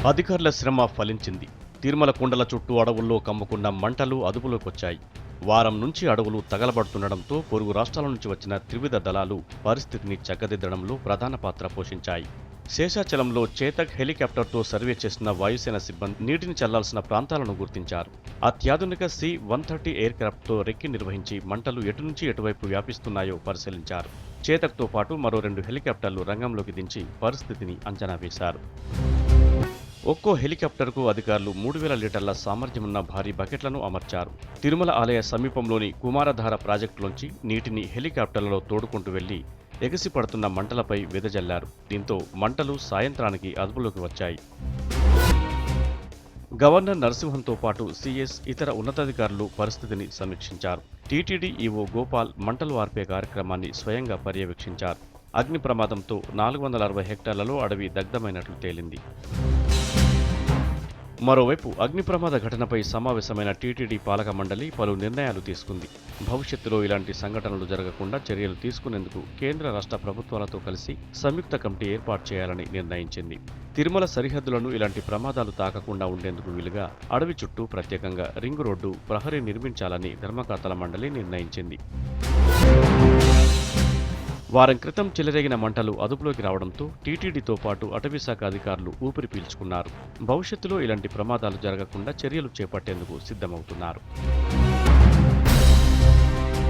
అధికారుల శ్రమ ఫలించింది. తిరుమల కొండల చుట్టూ అడవుల్లో కమ్ముకున్న మంటలు అదుపులోకొచ్చాయి. వారం నుంచి అడవులు తగలబడుతుండటంతో పొరుగు రాష్ట్రాల నుంచి వచ్చిన త్రివిధ దళాలు పరిస్థితిని చక్కదిద్దడంలో ప్రధాన పాత్ర పోషించాయి. శేషాచలంలో చేతక్ హెలికాప్టర్తో సర్వే చేసిన వాయుసేన సిబ్బంది నీటిని చల్లాల్సిన ప్రాంతాలను గుర్తించారు. అత్యాధునిక C-130 ఎయిర్క్రాఫ్ట్తో రెక్కి నిర్వహించి మంటలు ఎటు నుంచి ఎటువైపు వ్యాపిస్తున్నాయో పరిశీలించారు. చేతక్తో పాటు మరో 2 హెలికాప్టర్లు రంగంలోకి దించి పరిస్థితిని అంచనా వేశారు. ఒక్కో హెలికాప్టర్కు అధికారులు 3000 లీటర్ల సామర్థ్యమున్న భారీ బకెట్లను అమర్చారు. తిరుమల ఆలయ సమీపంలోని కుమారధార ప్రాజెక్టులోంచి నీటిని హెలికాప్టర్లలో తోడుకుంటూ వెళ్లి ఎగసిపడుతున్న మంటలపై వెదజల్లారు. దీంతో మంటలు సాయంత్రానికి అదుపులోకి వచ్చాయి. గవర్నర్ నరసింహన్తో పాటు సీఎస్, ఇతర ఉన్నతాధికారులు పరిస్థితిని సమీక్షించారు. టీటీడీ ఈవో గోపాల్ మంటలు ఆర్పే కార్యక్రమాన్ని స్వయంగా పర్యవేక్షించారు. అగ్ని ప్రమాదంతో 460 హెక్టార్లలో అడవి దగ్ధమైనట్లు తేలింది. మరోవైపు అగ్ని ప్రమాద ఘటనపై సమావేశమైన టీటీడీ పాలక మండలి పలు నిర్ణయాలు తీసుకుంది. భవిష్యత్తులో ఇలాంటి సంఘటనలు జరగకుండా చర్యలు తీసుకునేందుకు కేంద్ర రాష్ట్ర ప్రభుత్వాలతో కలిసి సంయుక్త కమిటీ ఏర్పాటు చేయాలని నిర్ణయించింది. తిరుమల సరిహద్దులను ఇలాంటి ప్రమాదాలు తాకకుండా ఉండేందుకు వీలుగా అడవి చుట్టూ ప్రత్యేకంగా రింగ్ రోడ్డు, ప్రహరీ నిర్మించాలని ధర్మకర్తల మండలి నిర్ణయించింది. వారం క్రితం చెలరేగిన మంటలు అదుపులోకి రావడంతో టీటీడీతో పాటు అటవీశాఖ అధికారులు ఊపిరి పీల్చుకున్నారు. భవిష్యత్తులో ఇలాంటి ప్రమాదాలు జరగకుండా చర్యలు చేపట్టేందుకు సిద్ధమవుతున్నారు.